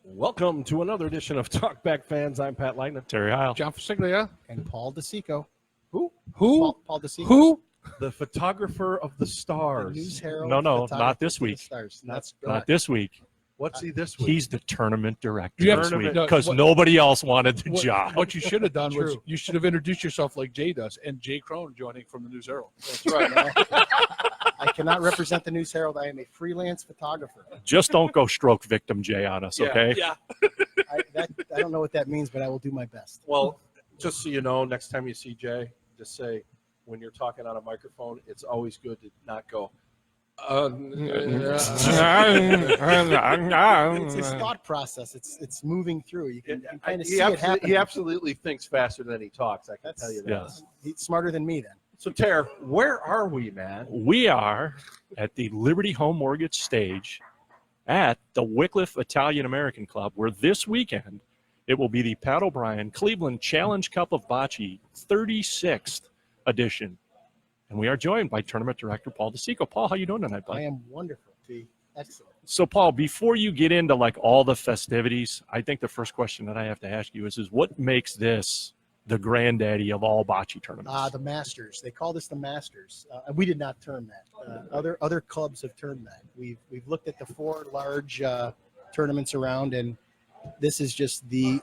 Welcome to another edition of Talkback Fans. I'm Pat Lightner. Terry Heil. John Fasiglia. And Paul DeSico. Who? Who? Paul DeSico. Who? The photographer of the The stars. News Herald. No, photographer not this for the week. Stars. That's Not this week. What's he this week? He's the tournament director You have this to- week no, because what- nobody else wanted the What, job. what you should have done was True. you should have introduced yourself like Jay does, and Jay Crone joining from the News Herald. That's right. I cannot represent the News Herald. I am a freelance photographer. Just don't go stroke victim Jay on us, Yeah. okay? Yeah. I don't know what that means, but I will do my best. Well, just so you know, next time you see Jay, just say, when you're talking on a microphone, it's always good to not go, It's his thought process. It's moving through. You can kind of see it happen. He absolutely thinks faster than he talks, I can That's- tell you that. Yes. He's smarter than me then. So, Tara, where are we, man? We are at the Liberty Home Mortgage stage at the Wickliffe Italian-American Club, where this weekend it will be the Pat O'Brien Cleveland Challenge Cup of Bocce 36th edition. And we are joined by tournament director Paul DeSico. Paul, how you doing tonight, bud? I am wonderful, T. Excellent. So, Paul, before you get into like all the festivities, I think the first question that I have to ask you is what makes this the granddaddy of all bocce tournaments? The Masters. They call this the Masters. We did not term that. Other clubs have termed that. We've looked at the four large tournaments around, and this is just the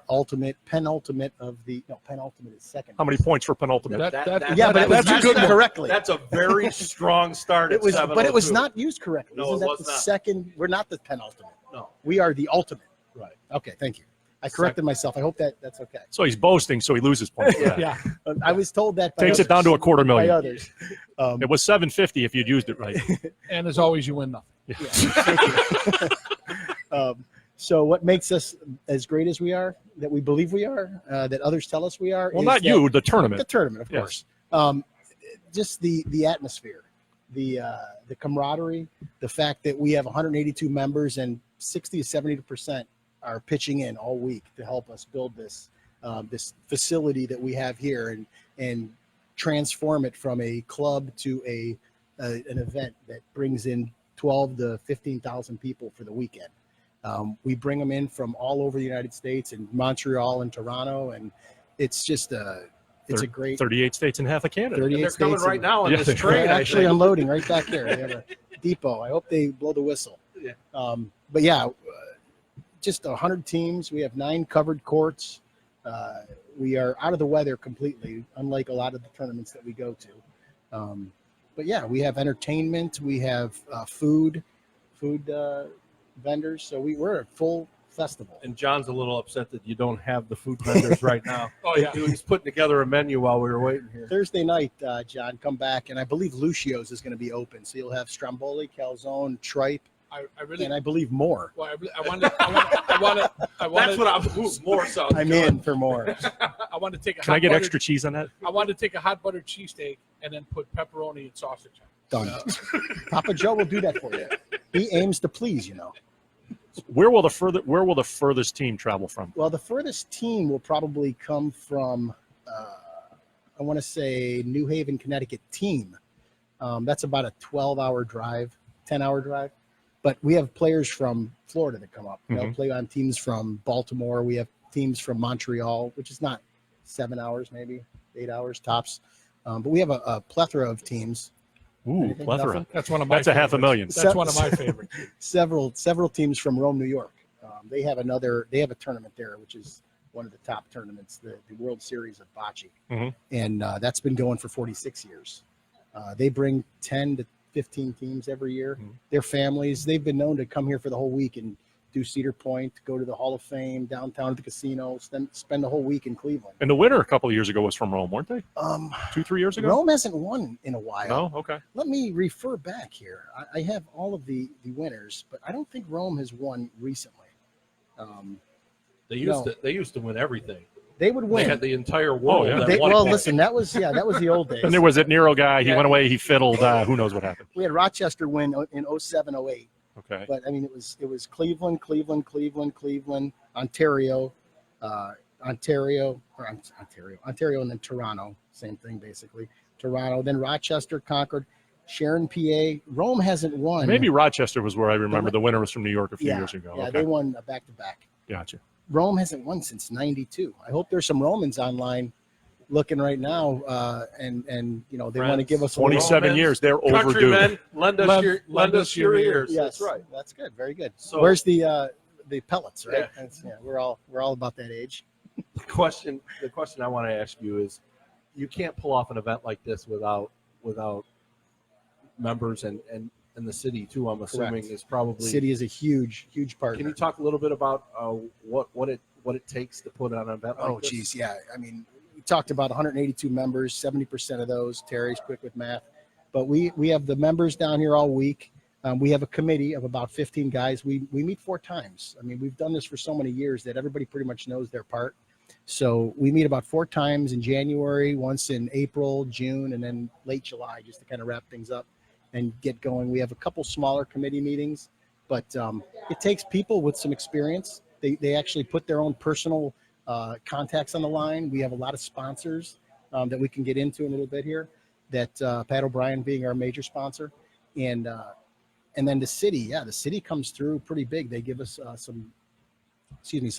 penultimate of the. No, penultimate is second. How many points for penultimate? Yeah, but it was that's used good. correctly. That's a very strong start. It was, at but it was 7:02. not used correctly. No, Isn't it that was the not. second? We're not the penultimate. No. We are the ultimate. Right. Okay, thank you. I corrected myself. I hope that's okay. So he's boasting, so he loses points. for that. Yeah. I was told that by Takes it down to others. By $250,000. others. It was $750 if you'd used it right. And as always, you win nothing. Yeah, thank you. So what makes us as great as we are, that we believe we are, that others tell us we are? Well, is not that- you, the tournament. The tournament, of Yes. course. Just the atmosphere, the camaraderie, the fact that we have 182 members and 60 to 70% are pitching in all week to help us build this facility that we have here and transform it from a club to an event that brings in 12 to 15,000 people for the weekend. We bring them in from all over the United States and Montreal and Toronto, and it's just it's a great 38 states and half of Canada. 38 And they're coming states right and- now in Yeah, this they're train. They're I actually think. unloading right back there. They have a depot. I hope they blow the whistle. Yeah. But yeah, just 100 teams. We have 9 covered courts. We are out of the weather completely, unlike a lot of the tournaments that we go to. But yeah, we have entertainment. We have food vendors. So we're a full festival. And John's a little upset that you don't have the food vendors right now. Oh, yeah. He was putting together a menu while we were waiting here. Thursday night, John, come back, and I believe Lucio's is going to be open. So you'll have Stromboli, calzone, tripe, I really. and I believe more. Well, I want to. That's what I'm more so. I'm in for more. I want to take a. Can hot I get buttered- extra cheese on that? I want to take a hot buttered cheesesteak and then put pepperoni and sausage on it. Done. Papa Joe will do that for you. He aims to please, you know. Where will the furthest team travel from? Well, the furthest team will probably come from, I want to say, New Haven, Connecticut team. That's about a 12-hour drive, 10-hour drive. But we have players from Florida that come up. They'll play on teams from Baltimore. We have teams from Montreal, which is not 7 hours, maybe 8 hours tops. But we have a plethora of teams. Ooh, Anything? plethora. Nothing? That's one of my. That's a favorites. $500,000. That's one of my favorites. Several teams from Rome, New York. They have a tournament there, which is one of the top tournaments, the World Series of Bocce. Mhm. And that's been going for 46 years. They bring 10 to 15 teams every year. Mhm. Their families, they've been known to come here for the whole week and do Cedar Point, go to the Hall of Fame, downtown at the casino, spend the whole week in Cleveland. And the winner a couple of years ago was from Rome, weren't they? 2-3 years ago? Rome hasn't won in a while. No? Okay. Let me refer back here. I have all of the winners, but I don't think Rome has won recently. They used to win everything. They would They win. had the entire world. yeah. at one point. Listen, that was the old days. And there was that Nero guy. He Yeah. went away. He fiddled. Who knows what happened? We had Rochester win in 07, 08. Okay. But I mean, it was Cleveland, Ontario, and then Toronto. Same thing basically. Toronto, then Rochester, Concord, Sharon, PA. Rome hasn't won. Maybe Rochester was where I remember the winner was from New York a few yeah, years ago. Yeah, Okay. they won back to back. Gotcha. Rome hasn't won since '92. I hope there's some Romans online looking right now, and you know they want to give us a little- 27 years. They're overdue. Countrymen, lend us your ears. Yes, That's right. That's good. Very good. So- Where's the pellets? Right. Yeah. We're all about that age. The question I want to ask you is, you can't pull off an event like this without members and the city too. I'm assuming Correct. is probably City is a huge partner. Can you talk a little bit about what it takes to put on an event like Oh, this? geez, yeah. I mean, we talked about 182 members. 70% of those. Terry's quick with math, but we have the members down here all week. We have a committee of about 15 guys. We meet 4 times. I mean, we've done this for so many years that everybody pretty much knows their part. So we meet about 4 times in January, once in April, June, and then late July, just to kind of wrap things up and get going. We have a couple smaller committee meetings, but it takes people with some experience. They actually put their own personal contacts on the line. We have a lot of sponsors that we can get into in a little bit here, that Pat O'Brien being our major sponsor. And then the city comes through pretty big. They give us some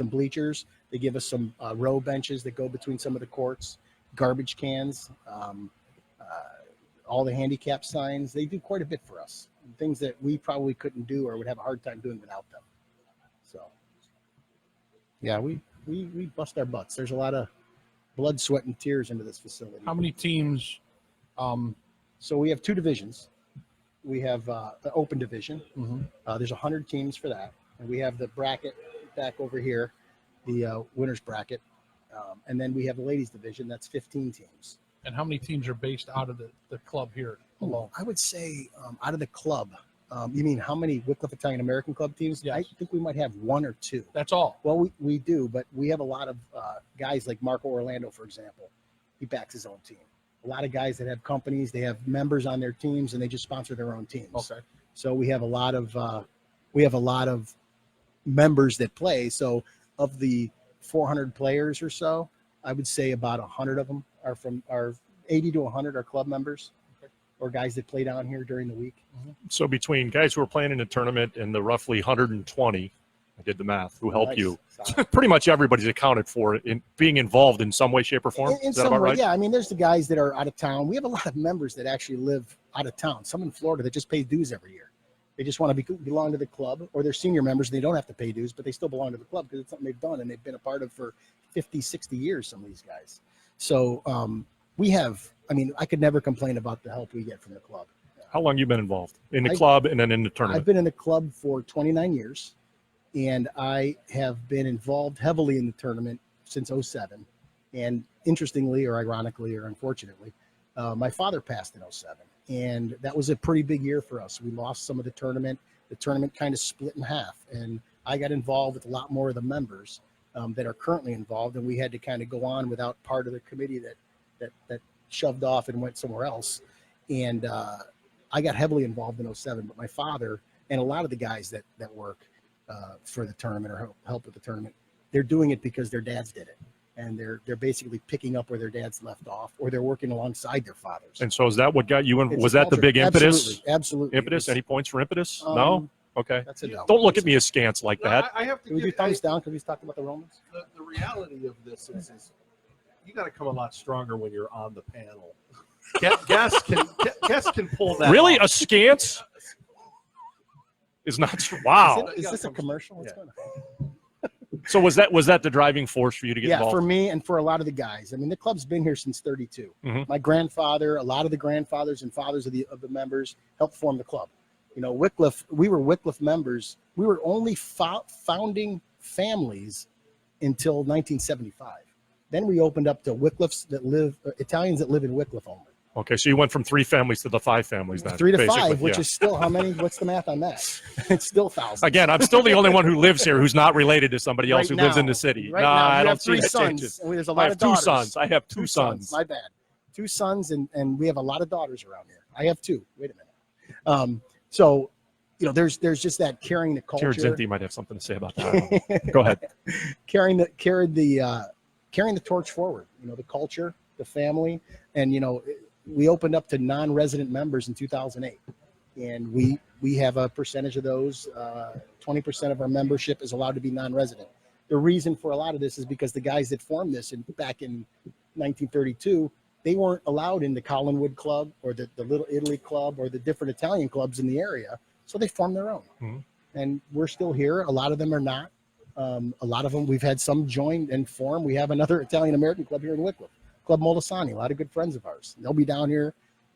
bleachers. They give us some row benches that go between some of the courts, garbage cans, all the handicap signs. They do quite a bit for us, things that we probably couldn't do or would have a hard time doing without them. So, yeah, we bust our butts. There's a lot of blood, sweat, and tears into this facility. How many teams? So we have 2 divisions. We have the open division. There's 100 teams for that. And we have the bracket back over here, the winner's bracket. And then we have the ladies division. That's 15 teams. And how many teams are based out of the club here alone? I would say out of the club, you mean how many Wickliffe Italian American Club teams? Yes. I think we might have 1 or 2. That's all. Well, we do, but we have a lot of guys like Marco Orlando, for example. He backs his own team. A lot of guys that have companies, they have members on their teams, and they just sponsor their own teams. Okay. So we have a lot of members that play. So of the 400 players or so, I would say about 100 of them are from our 80 to 100 are club members, or guys that play down here during the week. So between guys who are playing in a tournament and the roughly 120, I did the math, who help Nice. you, Solid. pretty much everybody's accounted for in being involved in some way, shape, or form. In Is that some about way, right? yeah. I mean, there's the guys that are out of town. We have a lot of members that actually live out of town. Some in Florida that just pay dues every year. They just want to belong to the club, or they're senior members and they don't have to pay dues, but they still belong to the club because it's something they've done and they've been a part of for 50, 60 years, some of these guys. So I could never complain about the help we get from the club. How long you been involved in the club and then in the tournament? I've been in the club for 29 years, and I have been involved heavily in the tournament since '07. And interestingly, or ironically, or unfortunately, my father passed in '07. And that was a pretty big year for us. We lost some of the tournament. The tournament kind of split in half. And I got involved with a lot more of the members that are currently involved. And we had to kind of go on without part of the committee that shoved off and went somewhere else. And I got heavily involved in '07. But my father and a lot of the guys that work for the tournament or help with the tournament, they're doing it because their dads did it. And they're basically picking up where their dads left off, or they're working alongside their fathers. And so is that what got you in? It's Was a that the culture. big impetus? Absolutely. Impetus? It's- Any points for impetus? No? Okay. That's a no. Don't look at me askance like that. I have to Can we do give, thumbs down because he's talking about the Romans? the reality of this is you got to come a lot stronger when you're on the panel. Guests can pull that Really? off. Askance is not. Wow. Is this a commercial? What's going on? So was that the driving force for you to get Yeah, involved? for me and for a lot of the guys. I mean, the club's been here since '32. Mhm. My grandfather, a lot of the grandfathers and fathers of the members helped form the club. You know, Wickliffe, we were Wickliffe members. We were only founding families until 1975. Then we opened up to Wickliffes that live, Italians that live in Wickliffe only. Okay, so you went from 3 families to the 5 families then. 3 to basically, 5, which yeah. is still how many? What's the math on that? It's still thousands. Again, I'm still the only one who lives here who's not related to somebody else Right who lives in now. the city. Right Nah, now, I you don't have see 3 that sons. changes. And there's a I lot have of 2 daughters. sons. I have 2 sons. My bad. 2 sons, and we have a lot of daughters around here. I have 2. Wait a minute. So, you know, there's just that carrying the culture. Jared Zinti might have something to say about that. Go ahead. carrying the torch forward. You know, the culture, the family, and you know, we opened up to non-resident members in 2008, and we have a percentage of those. 20% of our membership is allowed to be non-resident. the reason for a lot of this is because the guys that formed this back in 1932, they weren't allowed in the Collinwood Club or the Little Italy Club or the different Italian clubs in the area. So they formed their own. Mm-hmm. And we're still here. A lot of them are not. A lot of them, we've had some join and form. We have another Italian-American club here in Wickliffe, Club Molisani, a lot of good friends of ours. They'll be down here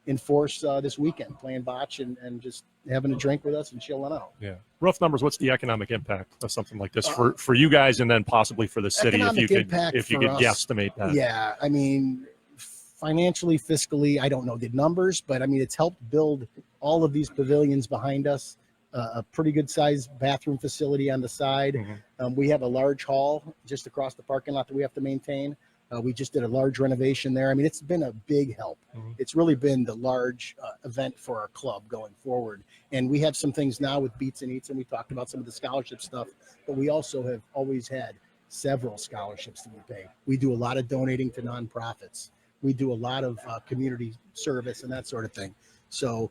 in force this weekend playing bocce and just having a drink with us and chilling out. Yeah. Rough numbers, what's the economic impact of something like this for you guys and then possibly for the city if you could guesstimate that? Yeah, I mean, financially, fiscally, I don't know the numbers, but I mean, it's helped build all of these pavilions behind us, a pretty good sized bathroom facility on the side. Mm-hmm. We have a large hall just across the parking lot that we have to maintain. We just did a large renovation there. I mean, it's been a big help. Mm-hmm. It's really been the large event for our club going forward. And we have some things now with Beats and Eats, and we talked about some of the scholarship stuff, but we also have always had several scholarships that we pay. We do a lot of donating to nonprofits. We do a lot of community service and that sort of thing. So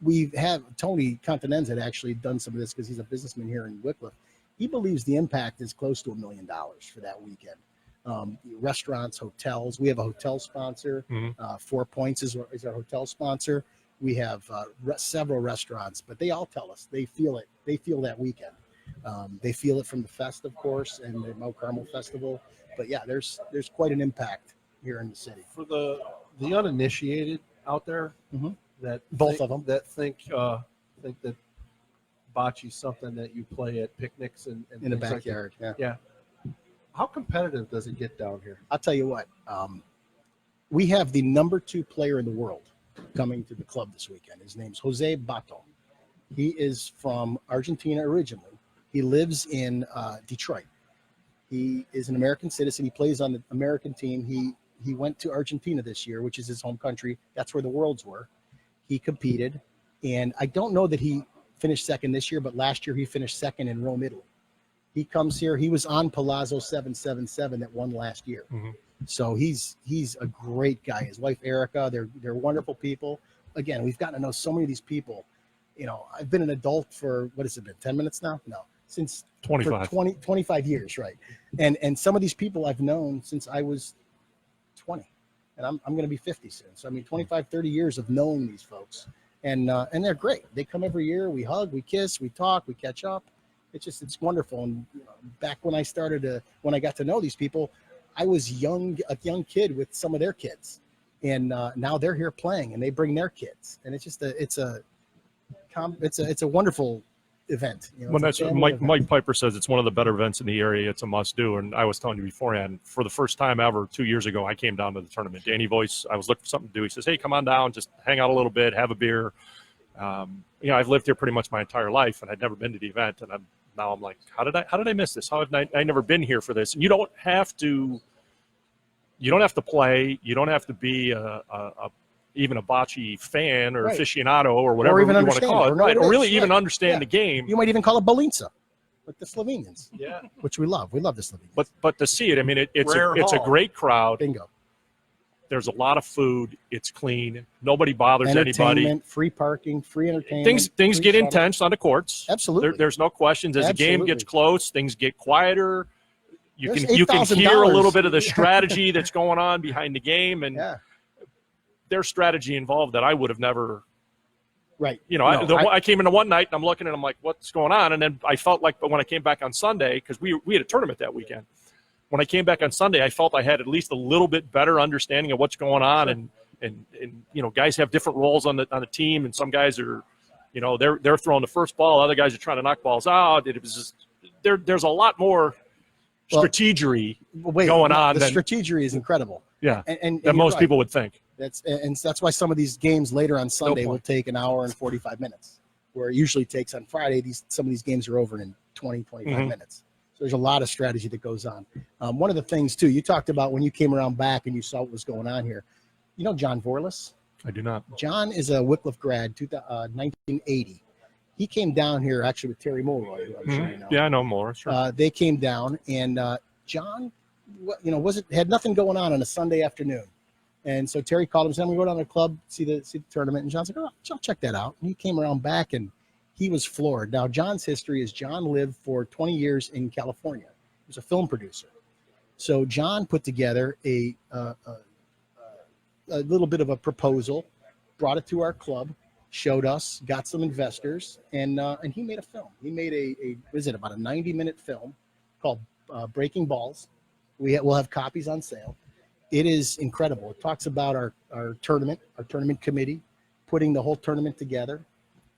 we have Tony Continenz had actually done some of this because he's a businessman here in Wickliffe. He believes the impact is close to $1 million for that weekend. Restaurants, hotels. We have a hotel sponsor. Mm-hmm. 4 Points is our hotel sponsor. We have several restaurants, but they all tell us they feel it. They feel that weekend. They feel it from the fest, of course, and the Mount Carmel Festival. But yeah, there's quite an impact here in the city. For the uninitiated out there, Mm-hmm. that Both think, of them. that think that bocce's something that you play at picnics and In the things like that. backyard. Yeah. Yeah. How competitive does it get down here? I'll tell you what. We have the number 2 player in the world coming to the club this weekend. His name's Jose Bato. He is from Argentina originally. He lives in Detroit. He is an American citizen. He plays on the American team. He went to Argentina this year, which is his home country. That's where the Worlds were. He competed, and I don't know that he finished second this year, but last year he finished second in Rome, Italy. He comes here. He was on Palazzo 777 that won last year. Mm-hmm. So he's a great guy. His wife Erica, they're wonderful people. Again, we've gotten to know so many of these people. You know, I've been an adult for what has it been? 10 minutes now? No, since 25. 25 years, right? And some of these people I've known since I was 20, and I'm going to be 50 soon. So I mean, 25, 30 years of knowing these folks, and they're great. They come every year. We hug, we kiss, we talk, we catch up. It's wonderful. And back when I when I got to know these people, I was a young kid with some of their kids, and now they're here playing, and they bring their kids, and it's just it's a wonderful event. You know, Well, that's Mike Piper says it's one of the better events in the area. It's a must do. And I was telling you beforehand, for the first time ever 2 years ago, I came down to the tournament. Danny Voice, I was looking for something to do. He says, "Hey, come on down, just hang out a little bit, have a beer." I've lived here pretty much my entire life, and I'd never been to the event. And now I'm like, how did I miss this? How have I never been here for this? And you don't have to play. You don't have to be even a bocce fan or aficionado or whatever you want to call it, right? Or really even understand the game. You might even call it Bolinsa, like the Slovenians, Yeah. which we love. We love the Slovenians. But to see it, I mean, it's a great crowd. Bingo. There's a lot of food. It's clean. Nobody bothers anybody. Entertainment, free parking, free entertainment. Things get intense on the courts. Absolutely. There's no questions. As the game gets close, things get quieter. You can hear a $8,000. little bit of the strategy that's going on behind the game, and there's strategy involved that I would have never. Right. I came into one night and I'm looking and I'm like, what's going on? And then I felt like, but when I came back on Sunday, because we had a tournament that weekend. When I came back on Sunday, I felt I had at least a little bit better understanding of what's going on, and guys have different roles on the team, and some guys are, they're throwing the first ball, other guys are trying to knock balls out. It was just there's a lot more strategery going on. The strategery is incredible. Yeah, and that most people would think. That's why some of these games later on Sunday will take an hour and 45 minutes, where it usually takes on Friday. Some of these games are over in 20, 25 minutes. There's a lot of strategy that goes on. One of the things, too, you talked about when you came around back and you saw what was going on here. You know John Vorlis? I do not. John is a Wickliffe grad, 1980. He came down here actually with Terry Mulroy, who I'm sure you know. Yeah, I know more. Sure. They came down, and John, had nothing going on a Sunday afternoon. And so Terry called him and said, "We go down to the club, see the tournament." And John's like, "Oh, I'll check that out." And he came around back, and he was floored. Now, John's history is John lived for 20 years in California. was a film producer. So John put together a little bit of a proposal, brought it to our club, showed us, got some investors, and he made a film. He made about a 90-minute film called Breaking Balls. We'll have copies on sale. It is incredible. It talks about our tournament committee, putting the whole tournament together,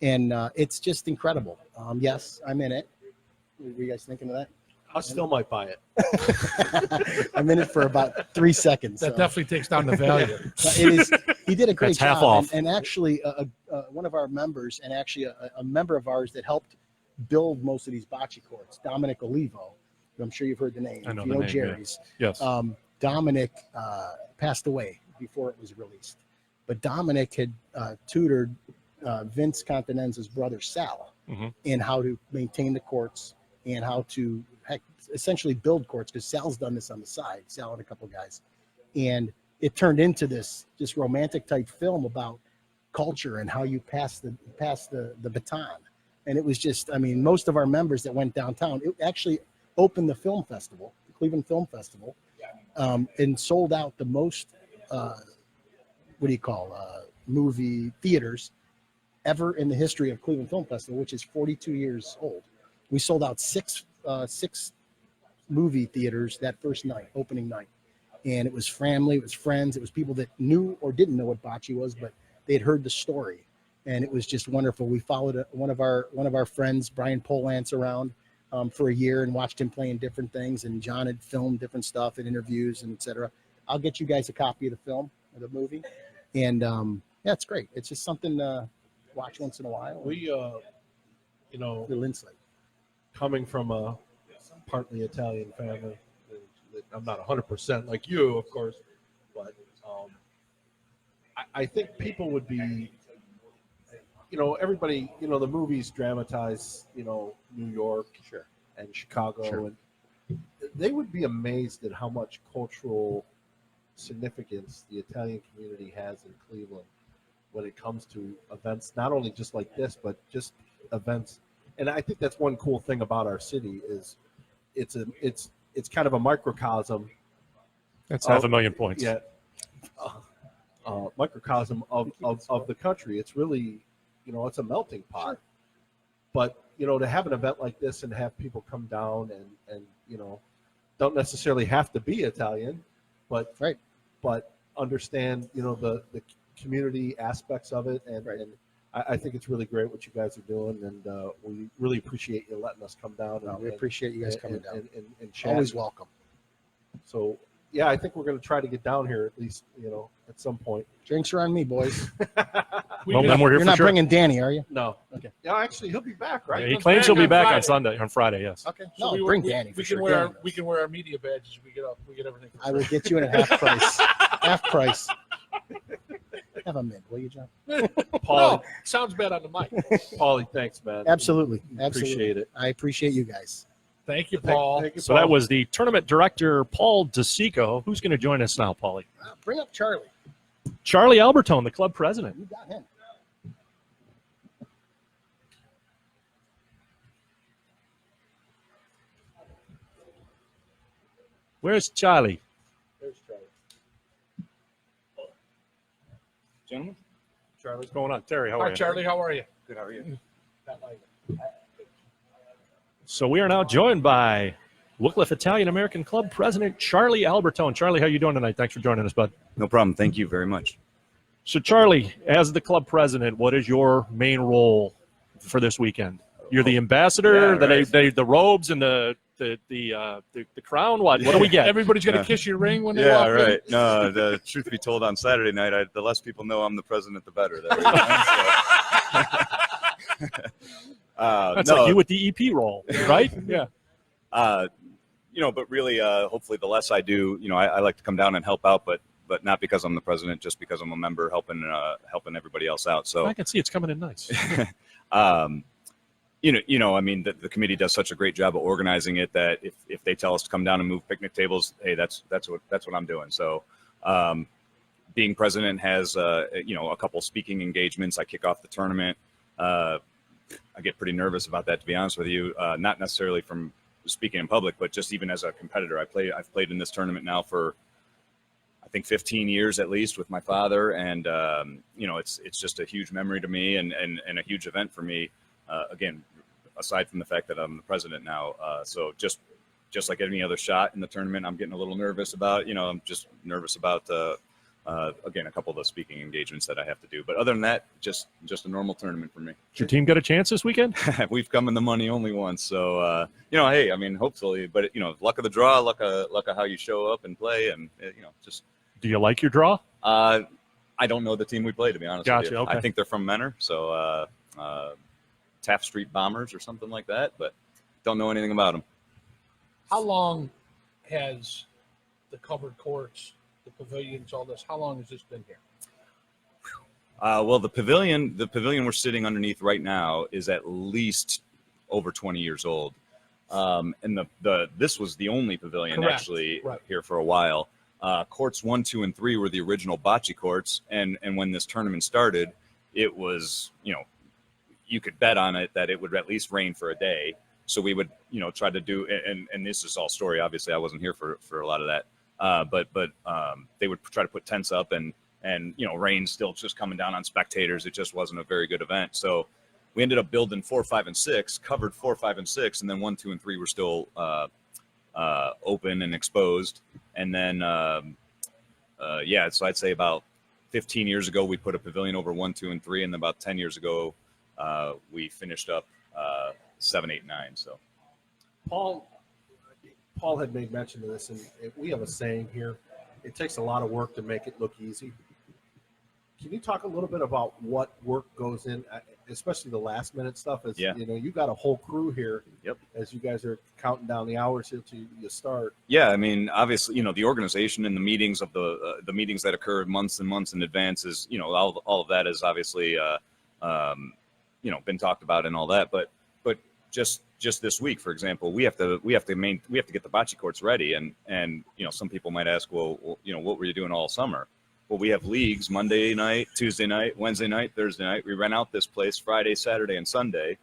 and it's just incredible. Yes, I'm in it. What were you guys thinking of that? I still might buy it. I'm in it for about 3 seconds. That definitely takes down the value. It is. He did a great That's job. half off. And actually, one of our members, and actually a member of ours that helped build most of these bocce courts, Dominic Olivo. I'm sure you've heard the name. I know you the know name, Jerry's. Yes. Dominic passed away before it was released, but Dominic had tutored Vince Continenza's brother Sal in how to maintain the courts and how to essentially build courts, because Sal's done this on the side, Sal and a couple guys, and it turned into this romantic type film about culture and how you pass the baton. And it was just, I mean, most of our members that went downtown, it actually opened the film festival, the Cleveland Film Festival, and sold out the most movie theaters ever in the history of Cleveland Film Festival, which is 42 years old. We sold out six movie theaters that first night, opening night. And it was family, it was friends, it was people that knew or didn't know what bocce was, but they'd heard the story. And it was just wonderful. We followed one of our friends, Brian Polance, around for a year and watched him playing different things. And John had filmed different stuff and interviews and et cetera. I'll get you guys a copy of the film, of the movie. And yeah, it's great. It's just something to watch once in a while. We, Little insight. coming from a partly Italian family, I'm not 100% like you, of course, but I think people would be, everybody, the movies dramatize, New York and Chicago, and they would be amazed at how much cultural significance the Italian community has in Cleveland when it comes to events, not only just like this, but just events. And I think that's one cool thing about our city is it's kind of a microcosm. That's 500,000 points. Yeah. Microcosm of the country. It's really, it's a melting pot. But, to have an event like this and have people come down and don't necessarily have to be Italian, but understand, the community aspects of it. And I think it's really great what you guys are doing. And we really appreciate you letting us come down. We appreciate you guys coming down. And chat. Always welcome. So, yeah, I think we're going to try to get down here at least, at some point. Drinks are on me, boys. Well, then we're here You're for not sure. bringing Danny, are you? No. Okay. Yeah, actually, he'll be back, right? Yeah, he Comes claims back he'll be on back Friday. on Friday, yes. Okay. So No, we- bring we- Danny we for can sure. wear Danny we knows. can wear our media badges. We get everything. For I will free. get you at a half price. Half price. Have a mid, will you, John? Paulie, No, sounds bad on the mic. Paulie, thanks, man. Absolutely. Absolutely. Appreciate it. I appreciate you guys. Thank you, Paul. Thank you, So Paul. that was the tournament director, Paul DeSico. Who's going to join us now, Paulie? Bring up Charlie. Charlie Albertone, the club president. You got him. Where's Charlie? There's Charlie. Gentlemen. Charlie, what's going on? Terry, how are Hi, you? Charlie. How are you? Good, how are you? So we are now joined by Wickliffe Italian-American Club President Charlie Albertone. Charlie, how you doing tonight? Thanks for joining us, bud. No problem. Thank you very much. So, Charlie, as the club president, what is your main role for this weekend? You're the ambassador, Yeah, the robes and the crown. What do we get? Everybody's gonna Yeah. kiss your ring when they Yeah, walk in. right. No, the truth be told, on Saturday night, the less people know I'm the president, the better. That's no, like you with the EP role, right? Yeah. But really, hopefully, the less I do, I like to come down and help out, but not because I'm the president, just because I'm a member helping everybody else out. So I can see it's coming in nice. I mean, the committee does such a great job of organizing it that if they tell us to come down and move picnic tables, hey, that's what I'm doing. So, being president has a couple speaking engagements. I kick off the tournament. I get pretty nervous about that, to be honest with you. Not necessarily from speaking in public, but just even as a competitor, I've played in this tournament now for, I think 15 years at least with my father. And, it's just a huge memory to me and a huge event for me. Again, aside from the fact that I'm the president now. So just like any other shot in the tournament, I'm getting a little nervous about, I'm just nervous about, again, a couple of the speaking engagements that I have to do. But other than that, just a normal tournament for me. Did your team get a chance this weekend? We've come in the money only once. So, hey, I mean, hopefully, but, luck of the draw, luck of how you show up and play. And, just. Do you like your draw? I don't know the team we play, to be honest with you. Okay. I think they're from Menor. So, Taft Street Bombers or something like that, but don't know anything about them. How long has the covered courts, the pavilions, all this, how long has this been here? Well, the pavilion we're sitting underneath right now is at least over 20 years old. And this was the only pavilion Correct. actually Right. here for a while. Courts 1, 2, and 3 were the original bocce courts. And when this tournament started, it was, you could bet on it that it would at least rain for a day. So we would, try to do, and this is all story. Obviously, I wasn't here for a lot of that. But they would try to put tents up and rain still just coming down on spectators. It just wasn't a very good event. So we ended up building 4, 5, and 6, covered 4, 5, and 6, and then 1, 2, and 3 were still open and exposed. And then, so I'd say about 15 years ago, we put a pavilion over 1, 2, and 3, and then about 10 years ago, we finished up 7, 8, 9. So Paul had made mention of this, and we have a saying here: it takes a lot of work to make it look easy. Can you talk a little bit about what work goes in, especially the last minute stuff? As you got a whole crew here. Yep. As you guys are counting down the hours here to you start. Yeah, I mean, obviously, the organization and the meetings of the meetings that occurred months and months in advance is, all of that is obviously, been talked about and all that. But just this week, for example, we have to get the bocce courts ready, and some people might ask, well, what were you doing all summer? Well, we have leagues Monday night, Tuesday night, Wednesday night, Thursday night. We rent out this place Friday, Saturday, and Sunday.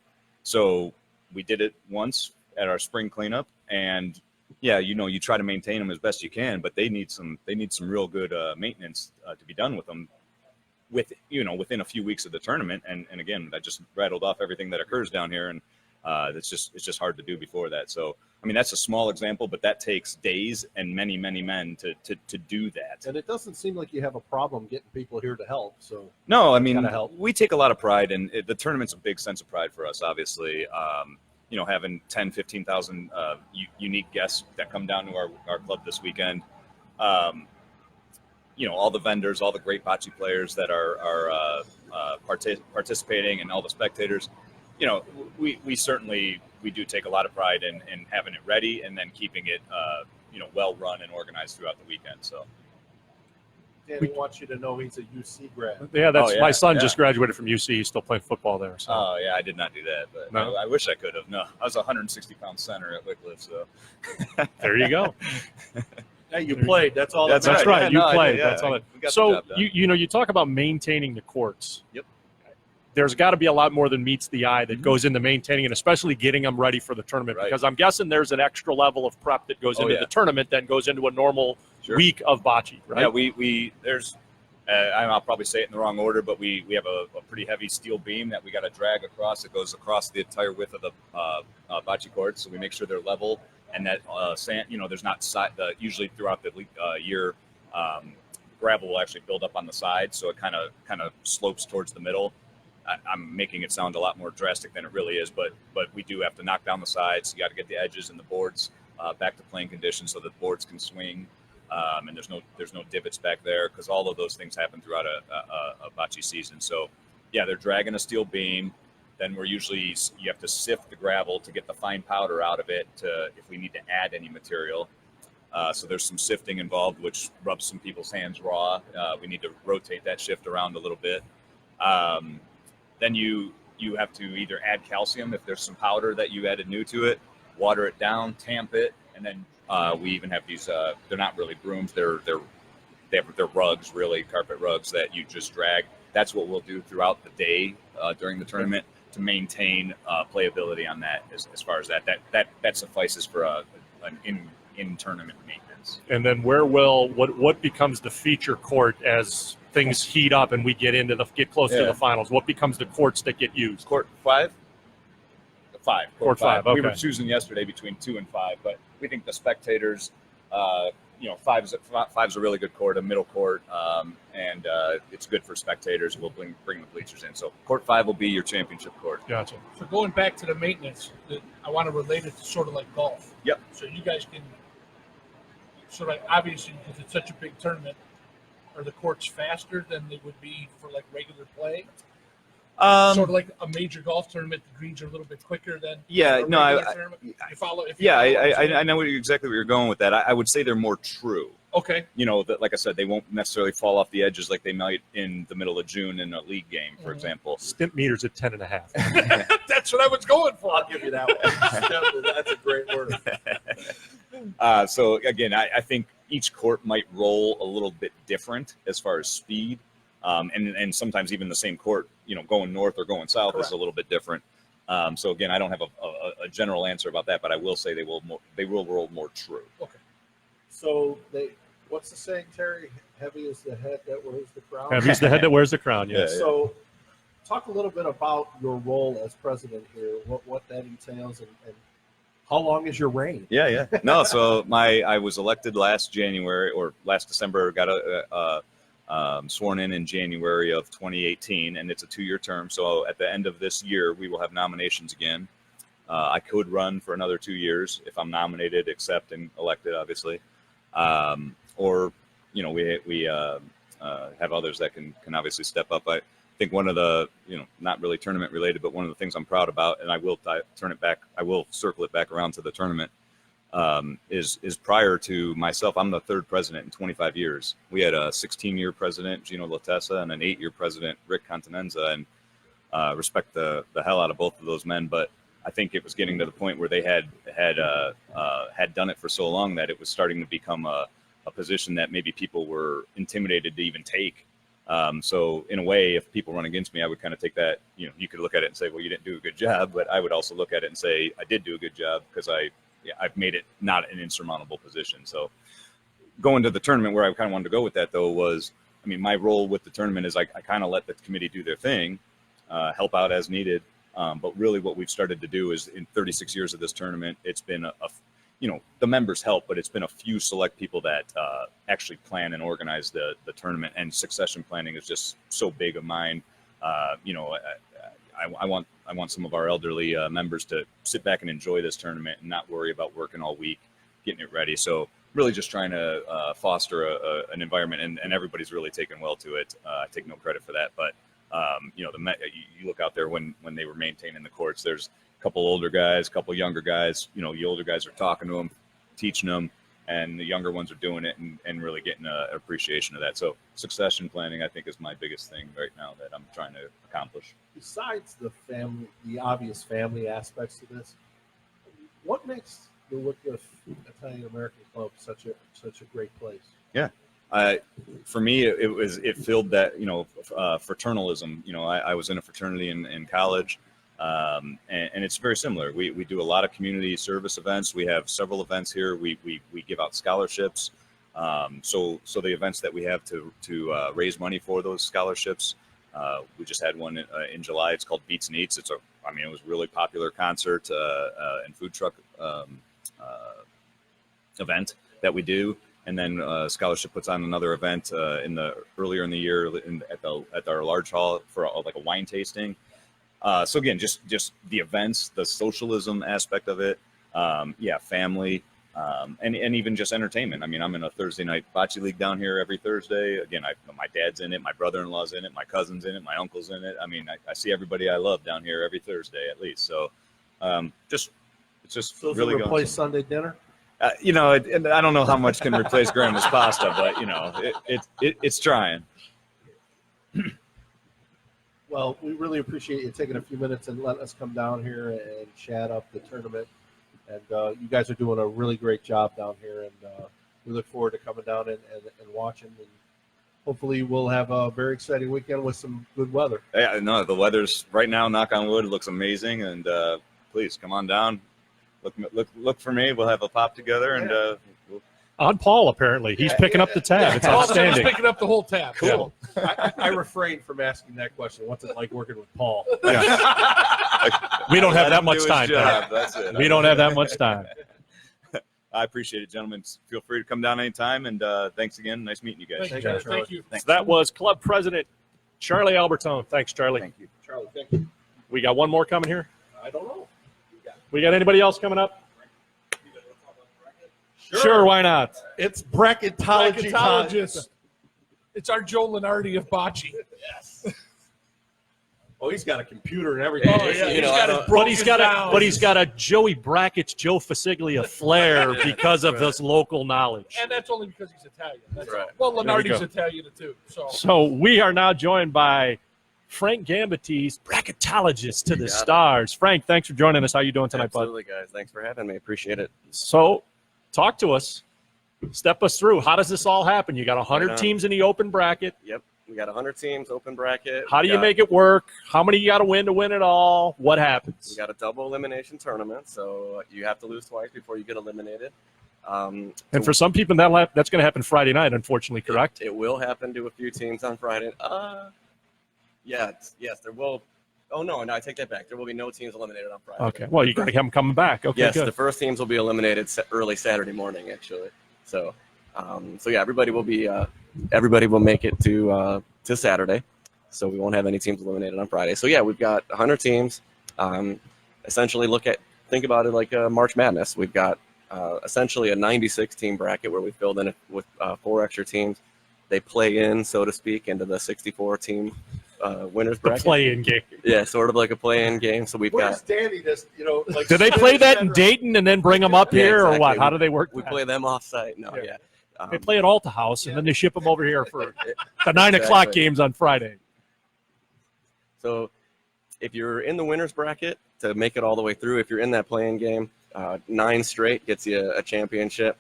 So we did it once at our spring cleanup, and you try to maintain them as best you can, but they need some real good maintenance to be done with them within a few weeks of the tournament. And again, I just rattled off everything that occurs down here, and it's just hard to do before that. So, I mean, that's a small example, but that takes days and many, many men to do that. And it doesn't seem like you have a problem getting people here to help. So no, I mean, help. We take a lot of pride, and the tournament's a big sense of pride for us, obviously. Having 10, 15,000 unique guests that come down to our club this weekend. All the vendors, all the great bocce players that are participating, and all the spectators. We certainly do take a lot of pride in having it ready and then keeping it, well run and organized throughout the weekend. So, Danny wants you to know he's a UC grad. Yeah, my son just graduated from UC. He's still playing football there. So. Oh yeah, I did not do that, but no. I wish I could have. No, I was a 160-pound center at Wickliffe. So there you go. Hey, you played. That's all. That's right. You played. That's all. So you you talk about maintaining the courts. Yep. There's got to be a lot more than meets the eye that goes into maintaining and especially getting them ready for the tournament, because I'm guessing there's an extra level of prep that goes into the tournament than goes into a normal week of bocce, right? Yeah, there's I'll probably say it in the wrong order, but we have a pretty heavy steel beam that we got to drag across. It goes across the entire width of the bocce courts, so we make sure they're level and that sand. There's not usually throughout the year gravel will actually build up on the side, so it kind of slopes towards the middle. I'm making it sound a lot more drastic than it really is, but we do have to knock down the sides. You got to get the edges and the boards back to playing condition so that the boards can swing, and there's no divots back there, because all of those things happen throughout a bocce season. So yeah, they're dragging a steel beam. Then you have to sift the gravel to get the fine powder out of it if we need to add any material. So there's some sifting involved, which rubs some people's hands raw. We need to rotate that shift around a little bit. Then you have to either add calcium if there's some powder that you added new to it, water it down, tamp it, and then we even have these. They're not really brooms; they're rugs, really carpet rugs that you just drag. That's what we'll do throughout the day during the tournament. to maintain playability on that. As far as that suffices for an in tournament maintenance. And then what becomes the feature court as things heat up and we get close to the finals? What becomes the courts that get used? Court 5. Court 5. Okay. We were choosing yesterday between 2 and 5, but we think the spectators, five's a really good court, a middle court, and it's good for spectators. We'll bring the bleachers in. So Court 5 will be your championship court. Gotcha. So going back to the maintenance, I want to relate it to sort of like golf. Yep. So you guys can sort of obviously, because it's such a big tournament, are the courts faster than they would be for like regular play? Sort of like a major golf tournament, the greens are a little bit quicker than Yeah, no, I I know exactly where you're going with that. I would say they're more true. Okay. That, like I said, they won't necessarily fall off the edges like they might in the middle of June in a league game, for example. Stimp meters at 10.5. That's what I was going for. I'll give you that one. That's a great word. So again, I think each court might roll a little bit different as far as speed, and sometimes even the same court, going north or going south is a little bit different. So again, I don't have a general answer about that, but I will say they will roll more true. Okay. So what's the saying, Terry? Heavy is the head that wears the crown. Heavy's the head that wears the crown. Yes. Yeah. So, talk a little bit about your role as president here. What that entails, and how long is your reign? Yeah. No, so I was elected last January or last December. Got sworn in January of 2018, and it's a 2-year term. So at the end of this year, we will have nominations again. I could run for another 2 years if I'm nominated, accept, and elected, obviously. Or we have others that can obviously step up. I think one of the not really tournament related, but one of the things I'm proud about, and I will circle it back around to the tournament, is prior to myself, I'm the 3rd president in 25 years. We had a 16-year president, Gino Latessa, and an 8-year president, Rick Continenza, and respect the hell out of both of those men. But I think it was getting to the point where they had done it for so long that it was starting to become a position that maybe people were intimidated to even take. So in a way, if people run against me, I would kind of take that, you could look at it and say, well, you didn't do a good job, but I would also look at it and say, I did do a good job because I've made it not an insurmountable position. So going to the tournament, where I kind of wanted to go with that though was, my role with the tournament is I kind of let the committee do their thing, help out as needed. But really what we've started to do is, in 36 years of this tournament, it's been the members help, but it's been a few select people that actually plan and organize the tournament, and succession planning is just so big of mine. I want some of our elderly members to sit back and enjoy this tournament and not worry about working all week, getting it ready. So really just trying to foster an environment, and everybody's really taken well to it. I take no credit for that, but you look out there when they were maintaining the courts, there's a couple older guys, a couple younger guys. The older guys are talking to them, teaching them, and the younger ones are doing it and really getting an appreciation of that. So succession planning, I think, is my biggest thing right now that I'm trying to accomplish. Besides the obvious family aspects to this, what makes the Wickliffe Italian American Club such a great place? Yeah. For me, it filled that, fraternalism. I was in a fraternity in college, and it's very similar. We do a lot of community service events. We have several events here. We give out scholarships. So the events that we have to raise money for those scholarships, we just had one in July. It's called Beats and Eats. It was a really popular concert and food truck event that we do. And then Scholarship puts on another event earlier in the year at our large hall for like a wine tasting. So again, just the events, the socialism aspect of it, family, and even just entertainment. I'm in a Thursday night bocce league down here every Thursday. Again, my dad's in it, my brother-in-law's in it, my cousin's in it, my uncle's in it. I see everybody I love down here every Thursday at least. So it's just So really to replace going. Sunday dinner? And I don't know how much can replace grandma's pasta, but it's trying. Well, we really appreciate you taking a few minutes and letting us come down here and chat up the tournament. And you guys are doing a really great job down here, and we look forward to coming down and watching. And hopefully we'll have a very exciting weekend with some good weather. Yeah, no, the weather's right now, knock on wood, looks amazing. And please come on down. Look for me. We'll have a pop together, and we'll On Paul, apparently. He's picking up the tab. It's Paul said he's outstanding. picking up the whole tab. Cool. I refrained from asking that question. What's it like working with Paul? We don't have let that him much do his time. job. Pat. That's it. We don't have that much time. I appreciate it, gentlemen. Feel free to come down anytime, and thanks again. Nice meeting you guys. Thank you, Thank guys. you. Thank you. Thanks. So that was Club President Charlie Albertone. Thanks, Charlie. Thank you. Charlie, thank you. We got one more coming here. I don't know. We got anybody else coming up? Sure, why not? It's bracketology time. Bracketologist. It's our Joe Lenardi of bocce. Oh, he's got a computer and everything. Oh, yeah. You know, He's got I it don't- broken down. He's got a Joey Brackett's Joe Fasiglia flair because of this local knowledge. And that's only because he's Italian. That's Right. all. Well, There we Lenardi's go. Italian too. So So we are now joined by Frank Gambatese, bracketologist to the got it. stars. Frank, thanks for joining us. How you doing tonight, bud? Absolutely, guys. Thanks for having me. Appreciate it. So talk to us. Step us through. How does this all happen? You got 100 Right on. teams in the open bracket. Yep. We got 100 teams, open bracket. How do you make it work? How many you got to win it all? What We happens? got a double elimination tournament, so you have to lose twice before you get eliminated. And for some people, that's going to happen Friday night, unfortunately, correct? It will happen to a few teams on Friday. Yes, there will. Oh, no, I take that back. There will be no teams eliminated on Friday. Okay. Well, you got to have them coming back. Okay, Yes, good. the first teams will be eliminated early Saturday morning, actually. So, yeah, everybody will make it to Saturday. So we won't have any teams eliminated on Friday. So yeah, we've got 100 teams. Essentially, think about it like March Madness. We've got essentially a 96 team bracket where we filled in with 4 extra teams. They play in, so to speak, into the 64 team winners the bracket. play-in game. Yeah, sort of like a play-in game. So we've Where's got. Danny? Just like. Do they play that in Dayton and then bring them up Yeah, here, or exactly. what? How do they work? We that? play them off-site. No, Yeah. yeah. They play at Alta House, and then they ship them over here for the 9 o'clock Exactly. games on Friday. So if you're in the winners bracket to make it all the way through, if you're in that playing game, 9 straight gets you a championship.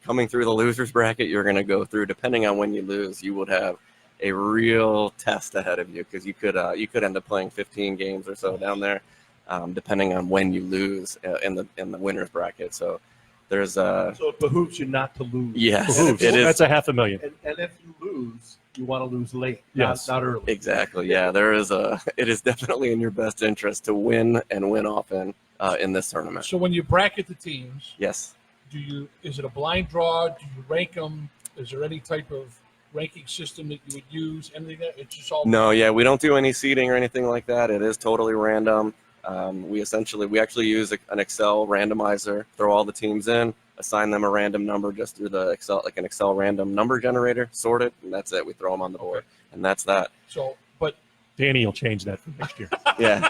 Coming through the losers bracket, you're going to go through, depending on when you lose, you would have a real test ahead of you because you could end up playing 15 games or so down there, depending on when you lose in the winners bracket. So there's So it behooves you not to lose. yes, Behooves. it is. That's $500,000. And if you lose, you want to lose late, Yes. not early. Exactly. Yeah, it is definitely in your best interest to win and win often in this tournament. So when you bracket the teams, Yes. is it a blind draw? Do you rank them? Is there any type of ranking system that you would use? Anything that it's just all No, yeah, we don't do any seeding or anything like that. It is totally random. We actually use an Excel randomizer, throw all the teams in, assign them a random number just through the Excel, like an Excel random number generator, sort it, and that's it. We throw them on the board, and that's that. So, but Danny will change that for next year. Yeah,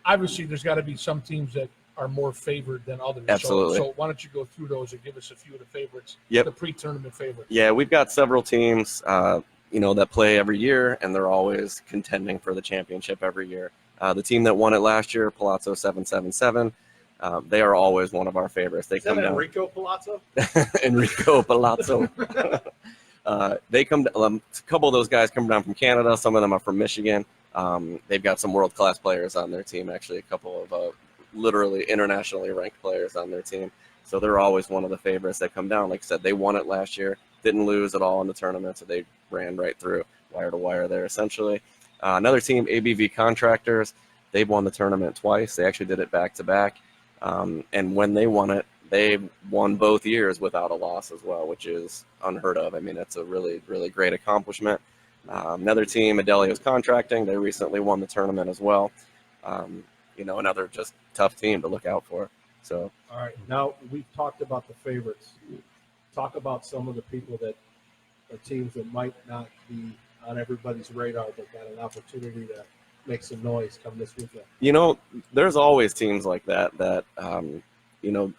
obviously there's got to be some teams that are more favored than others. Absolutely. So why don't you go through those and give us a few of the favorites? Yep. The pre-tournament favorites. yeah, we've got several teams, that play every year, and they're always contending for the championship every year. The team that won it last year, Palazzo 777, they are always one of our favorites. They Is that come down. Enrico Palazzo? Enrico Palazzo. They come. A couple of those guys come down from Canada. Some of them are from Michigan. They've got some world-class players on their team. Actually, a couple of literally internationally ranked players on their team. So they're always one of the favorites that come down. Like I said, they won it last year. Didn't lose at all in the tournament, so they ran right through, wire to wire there essentially. Another team, ABV Contractors. They've won the tournament twice. They actually did it back-to-back. And when they won it, they won both years without a loss as well, which is unheard of. I mean, that's a really, really great accomplishment. Another team, Adelio's Contracting, they recently won the tournament as well. Another just tough team to look out for. So, All right. Now we've talked about the favorites. Talk about some of the people that are teams that might not be on everybody's radar, but got an opportunity to make some noise come this weekend. there's always teams like that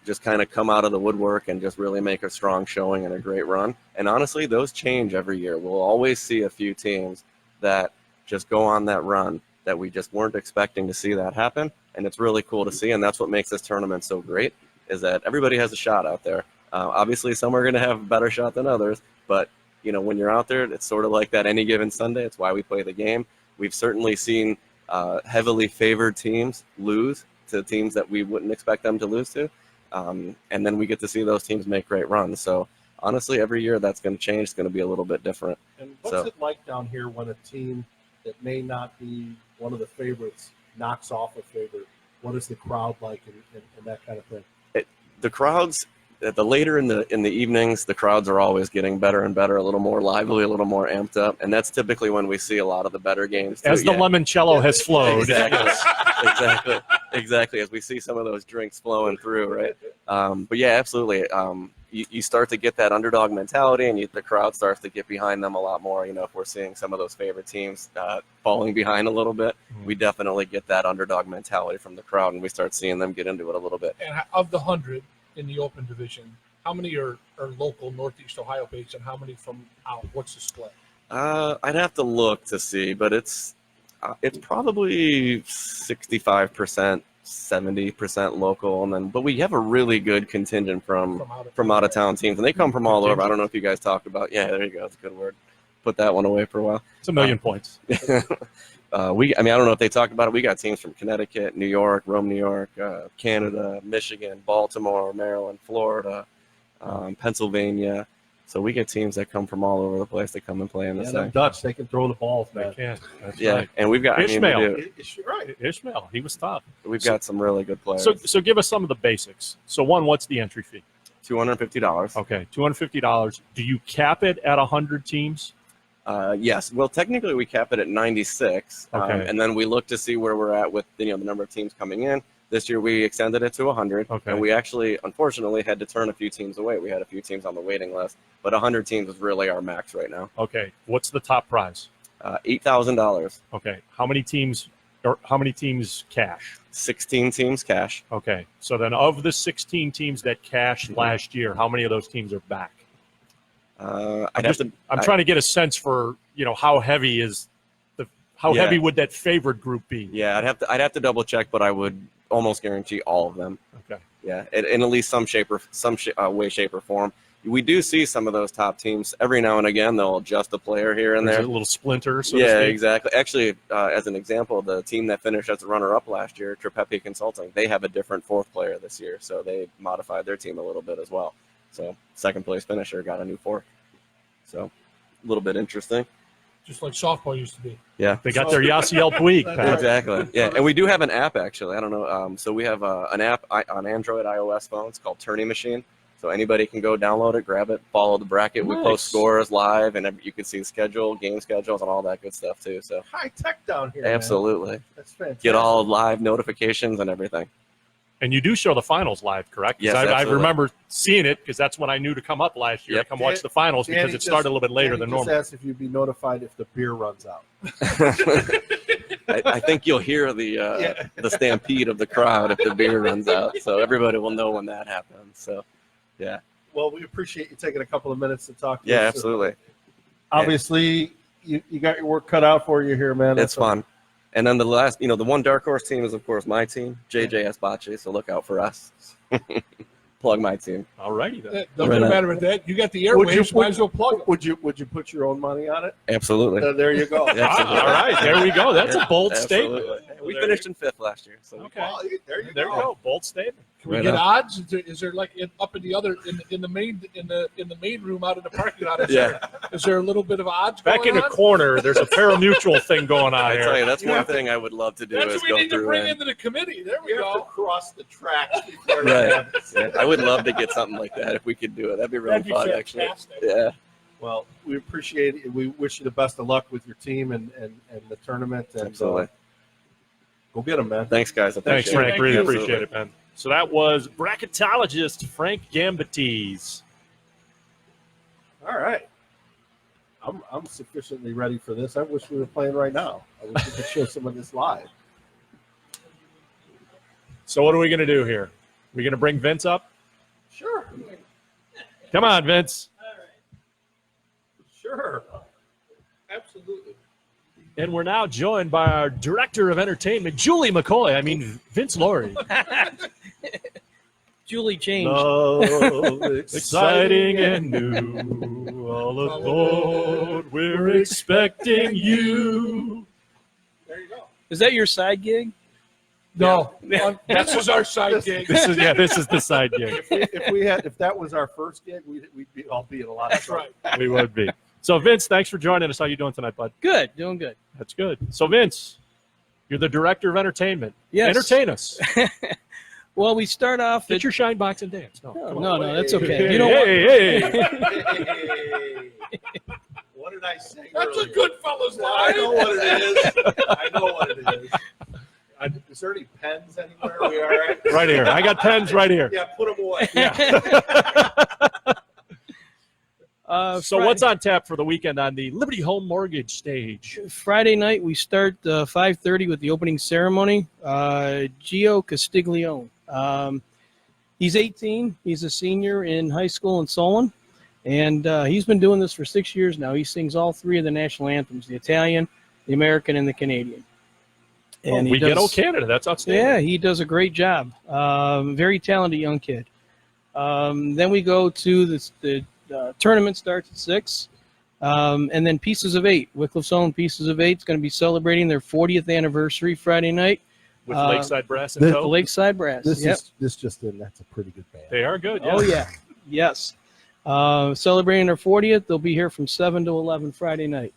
just kind of come out of the woodwork and just really make a strong showing and a great run. And honestly, those change every year. We'll always see a few teams that just go on that run that we just weren't expecting to see that happen. And it's really cool to see. And that's what makes this tournament so great, is that everybody has a shot out there. Obviously, some are going to have a better shot than others, but when you're out there, it's sort of like that any given Sunday. It's why we play the game. We've certainly seen heavily favored teams lose to teams that we wouldn't expect them to lose to. And then we get to see those teams make great runs. So honestly, every year that's going to change. It's going to be a little bit different. And what's it like down here when a team that may not be one of the favorites knocks off a favorite? What is the crowd like and that kind of thing? The crowds, the later in the evenings, the crowds are always getting better and better, a little more lively, a little more amped up, and that's typically when we see a lot of the better games too. As the limoncello has flowed. Exactly. As we see some of those drinks flowing through, right? But yeah, absolutely. You start to get that underdog mentality, and the crowd starts to get behind them a lot more. If we're seeing some of those favorite teams falling behind a little bit, we definitely get that underdog mentality from the crowd, and we start seeing them get into it a little bit. And of the 100 in the open division, how many are local Northeast Ohio based, and how many from out? What's the split? I'd have to look to see, but it's probably 65%, 70% local, but we have a really good contingent from out of town teams, and they come from all over. I don't know if you guys talked about. Yeah, there you go. That's a good word. Put that one away for a while. It's a million points. I don't know if they talked about it. We got teams from Connecticut, New York, Rome, New York, Canada, Michigan, Baltimore, Maryland, Florida, Pennsylvania. So we get teams that come from all over the place. They come and play in the the Dutch, they can throw the balls, man. They can. That's yeah, right. and we've got Ishmael. Right. Ishmael, he was tough. We've got some really good players. So give us some of the basics. So one, what's the entry fee? $250. Okay, $250. Do you cap it at 100 teams? Yes. Well, technically we cap it at 96, Okay. and then we look to see where we're at with the number of teams coming in. This year we extended it to 100, Okay. and we actually, unfortunately, had to turn a few teams away. We had a few teams on the waiting list, but 100 teams is really our max right now. Okay. What's the top prize? $8,000. Okay. How many teams cash? 16 teams cash. Okay. So then of the 16 teams that cashed last year, how many of those teams are back? I'm trying to get a sense for, how heavy is heavy would that favored group be? Yeah, I'd have to double check, but I would almost guarantee all of them. Okay. Yeah, in at least some way, shape, or form. We do see some of those top teams every now and again. They'll adjust a player here and There's there. a little splinter. So to Yeah, speak. exactly. Actually, as an example, the team that finished as a runner-up last year, Tripepi Consulting, they have a different fourth player this year, so they modified their team a little bit as well. So second place finisher got a new fourth. So a little bit interesting. Just like softball used to be. Yeah, They got their Yasiel Puig. Pat. exactly. Yeah, and we do have an app actually. I don't know. So we have an app on Android, iOS phones called Tourney Machine. So anybody can go download it, grab it, follow the bracket. We Nice. post scores live, and you can see the schedule, game schedules, and all that good stuff too. So High tech down here. Man. absolutely, That's fantastic. get all live notifications and everything. And you do show the finals live, correct? 'Cause Yes, I absolutely. rember seeing it because that's when I knew to come up last year Yep. to come watch the finals because Danny it started a little bit later Danny than just normal. asked if you'd be notified if the beer runs out. I think you'll hear the stampede of the crowd if the beer runs out. So everybody will know when that happens. So, yeah. Well, we appreciate you taking a couple of minutes to talk to Yeah, us. absolutely. Obviously, you got your work cut out for you here, man. It's fun. And then the last, the one dark horse team is, of course, my team, JJS Bocce. So look out for us. Plug my team. All righty then. Doesn't matter with that. You got the airwaves. Might as well plug it. Would you put your own money on it? Absolutely. There you go. Yeah, absolutely. All right, there we go. That's a bold Absolutely. statement. We finished in 5th last year. So Okay. Well, there you There you go. Bold statement. Can we Right get on. odds? Is there like up in the other in the main room out in the parking lot? Is there a little bit of odds Back going in the on? corner, there's a parimutuel thing going on I tell you, here. that's one thing I would love to do That's is what go we need to through bring and into the committee. There we You have to go. cross the tracks before it Right. happens. Yeah, I would love to get something like that if we could do it. That'd be really That'd be fun, actually. fantastic. Yeah. Well, we appreciate it. We wish you the best of luck with your team and the tournament. And, Absolutely. Go get them, man. Thanks, guys. I Thanks, appreciate it. Frank. Thank Really you. appreciate it, man. So that was bracketologist Frank Gambatese. All right. I'm sufficiently ready for this. I wish we were playing right now. I wish we could show some of this live. So what are we going to do here? We going to bring Vince up? Sure. Come on, Vince. Sure. Absolutely. And we're now joined by our director of entertainment, Julie McCoy. I mean, Vince Laurie. Julie changed. Love, Exciting and new, all aboard, we're expecting you. There you go. Is that your side gig? No, this is our side gig. This is the side gig. If that was our first gig, we'd all be in a lot of That's trouble. right. We would be. So, Vince, thanks for joining us. How you doing tonight, bud? Good, doing good. That's good. So, Vince, you're the director of entertainment. Yes. Entertain us. Well, we start off. Get your shine box and dance. No, come on. No, that's okay. Hey, You know what? hey. Hey, what did I say? That's a earlier? good fella's line. I know what it is. I know what it is. Is there any pens anywhere? Are we all right? Right here. I got pens right here. Yeah, put them away. So Friday, what's on tap for the weekend on the Liberty Home Mortgage stage? Friday night? We start 5:30 with the opening ceremony. Gio Castiglione. He's 18. He's a senior in high school in Solon, and he's been doing this for 6 years now. He sings all three of the national anthems: the Italian, the American, and the Canadian. And We get Canada. That's outstanding. Yeah, he does a great job. Very talented young kid. Then we go to the tournament starts at 6. And then Pieces of 8. Wickliffe's own Pieces of 8 is going to be celebrating their 40th anniversary Friday night. With Lakeside Brass and The Toe. Lakeside Brass. This Yep. is this just in. That's a pretty good band. They are good. Yeah. Oh, yeah. Yes. Celebrating their 40th. They'll be here from 7 to 11 Friday night.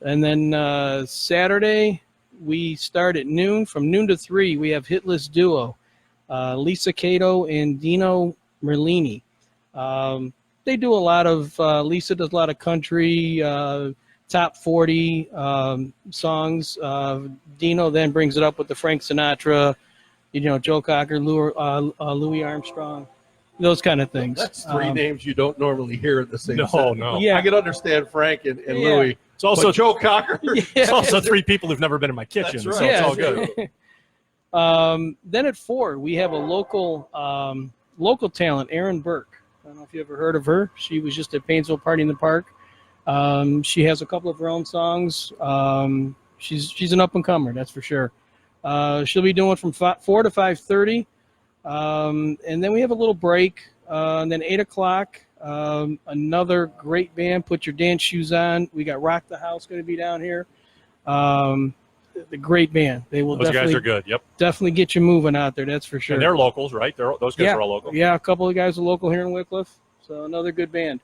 And then Saturday, we start at noon. From noon to 3, we have Hitless Duo, Lisa Cato and Dino Merlini. They do a lot of, Lisa does a lot of country, top 40 songs. Dino then brings it up with the Frank Sinatra, Joe Cocker, Louis Armstrong, those kind of things. That's three names you don't normally hear at the same No, sentence. no. Yeah. I can understand Frank and Yeah. Louis. It's also But Joe Cocker. it's also 3 people who've never been in my kitchen. That's right. So it's all good. Then at 4, we have a local talent, Erin Burke. I don't know if you ever heard of her. She was just at Painesville Party in the Park. She has a couple of her own songs. She's an up-and-comer, that's for sure. She'll be doing from 4 to 5:30. And then we have a little break. And then 8 o'clock, another great band, Put Your Dance Shoes On. We got Rock the House going to be down here. The great band. They will Those guys definitely are good. Yep. definitely get you moving out there, that's for sure. And they're locals, right? Those guys are all local. Yeah, a couple of guys are local here in Wickliffe, so another good band.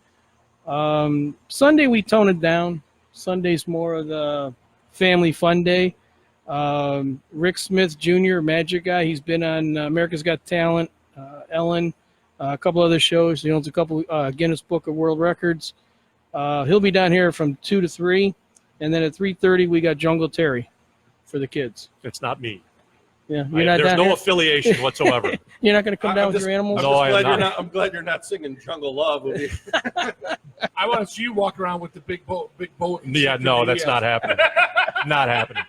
Sunday we tone it down. Sunday's more of the family fun day. Rick Smith Jr., Magic Guy, he's been on America's Got Talent, Ellen, a couple other shows. He owns a couple Guinness Book of World Records. He'll be down here from 2 to 3, and then at 3:30 we got Jungle Terry for the kids. It's not me. Yeah, you're not There's down no here? affiliation whatsoever. You're not going to come down I'm with just- your animals? No, I am glad not. I'm glad you're not singing Jungle Love with me. I want to see you walk around with the big boat. Yeah, no, that's not happening. Not happening.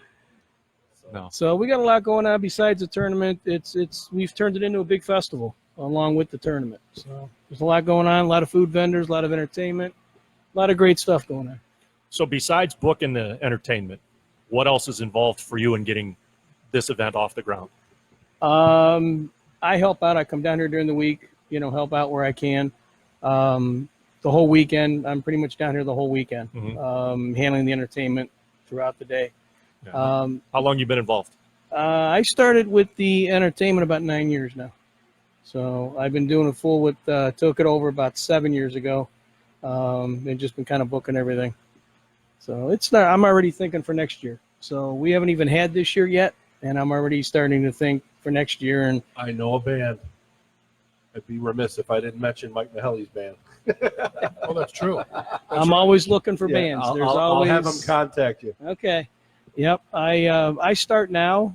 No. So we got a lot going on besides the tournament. We've turned it into a big festival along with the tournament. So there's a lot going on, a lot of food vendors, a lot of entertainment, a lot of great stuff going on. So besides booking the entertainment, what else is involved for you in getting this event off the ground? I help out. I come down here during the week, help out where I can. The whole weekend, I'm pretty much down here the whole weekend, handling the entertainment throughout the day. Yeah. How long you been involved? I started with the entertainment about 9 years now. So I've been doing it full with, took it over about 7 years ago, and just been kind of booking everything. So I'm already thinking for next year. So we haven't even had this year yet, and I'm already starting to think for next year. And I know a band. I'd be remiss if I didn't mention Mike Mahelli's band. Oh, that's true. I'm always looking for Yeah, bands. I'll, There's I'll always have him contact you. Okay. Yep. I start now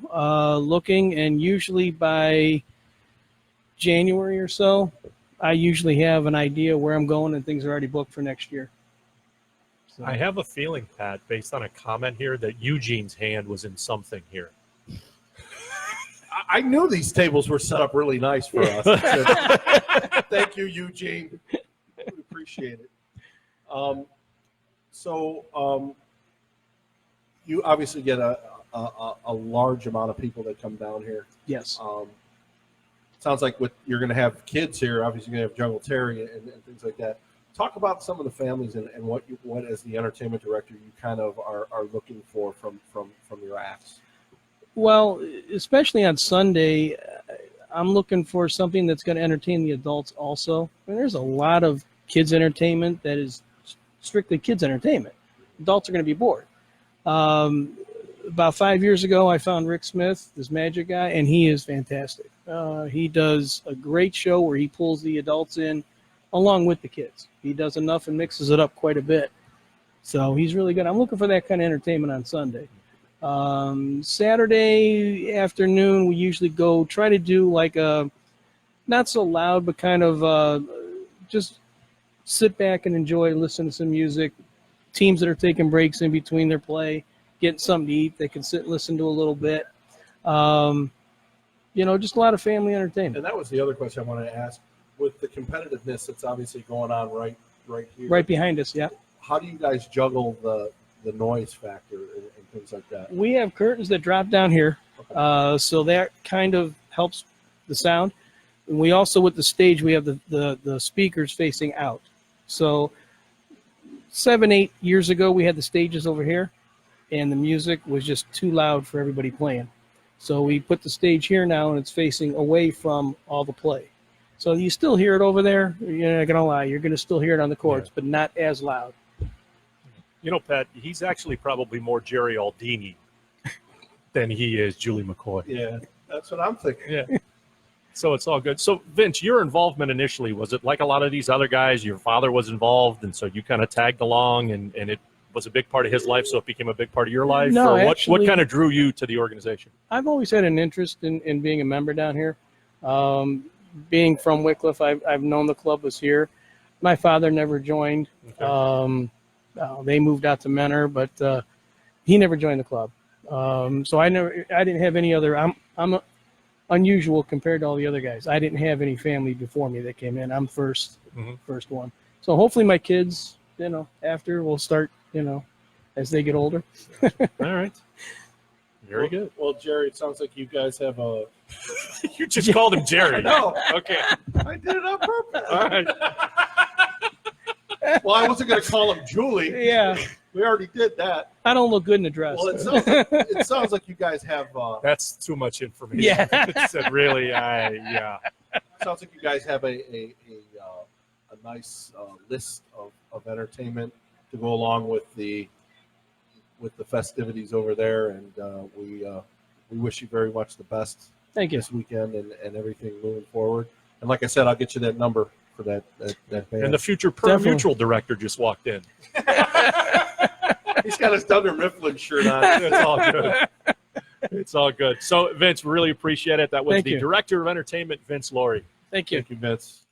looking, and usually by January or so, I usually have an idea where I'm going, and things are already booked for next year. So, I have a feeling, Pat, based on a comment here, that Eugene's hand was in something here. I knew these tables were set up really nice for us. Thank you, Eugene. We appreciate it. You obviously get a large amount of people that come down here. yes. sounds like you're going to have kids here. Obviously, you're going to have Jungle Terry and things like that. Talk about some of the families and what as the entertainment director you kind of are looking for from your acts. Well, especially on Sunday, I'm looking for something that's going to entertain the adults also. I mean, there's a lot of kids entertainment that is strictly kids entertainment. Adults are going to be bored. About 5 years ago, I found Rick Smith, this magic guy, and he is fantastic. He does a great show where he pulls the adults in along with the kids. He does enough and mixes it up quite a bit. So he's really good. I'm looking for that kind of entertainment on Sunday. Saturday afternoon, we usually try to do like a not so loud, but kind of just sit back and enjoy, listen to some music. Teams that are taking breaks in between their play, getting something to eat, they can sit and listen to a little bit. Just a lot of family entertainment. And that was the other question I wanted to ask. With the competitiveness that's obviously going on right here, Right behind us, yeah. How do you guys juggle the noise factor and things like that? We have curtains that drop down here, Okay. so that kind of helps the sound. And we also, with the stage, we have the speakers facing out. So 7-8 years ago, we had the stages over here, and the music was just too loud for everybody playing. So we put the stage here now, and it's facing away from all the play. So you still hear it over there. You're not going to lie. You're going to still hear it on the courts, but not as loud. You know, Pat, he's actually probably more Jerry Aldini than he is Julie McCoy. Yeah, that's what I'm thinking. Yeah. So it's all good. So, Vince, your involvement initially, was it like a lot of these other guys? Your father was involved, and so you kind of tagged along, and it was a big part of his life, so it became a big part of your life? No, or what actually, kind of drew you to the organization? I've always had an interest in being a member down here. Being from Wickliffe, I've known the club was here. My father never joined. Okay. They moved out to Menor, but he never joined the club. So I didn't have any other. I'm unusual compared to all the other guys. I didn't have any family before me that came in. I'm first one. So hopefully my kids, after will start, as they get older. All right. Very good. Well, Jerry, it sounds like you guys have a. You just called him Jerry. No, Okay. I did it on purpose. All right. Well, I wasn't going to call him Julie. Yeah, We already did that. I don't look good in a dress. Well, it sounds like you guys have. That's too much information. Yeah. It's really, yeah. Sounds like you guys have a nice list of entertainment to go along with the festivities over there, and we wish you very much the best. Thank you. This weekend and everything moving forward. And like I said, I'll get you that number for that band. And the future Mutual director just walked in. He's got his Dunder Mifflin shirt on. It's all good. It's all good. So, Vince, really appreciate it. That was Thank the you. Director of Entertainment, Vince Laurie. Thank you. Thank you, Vince.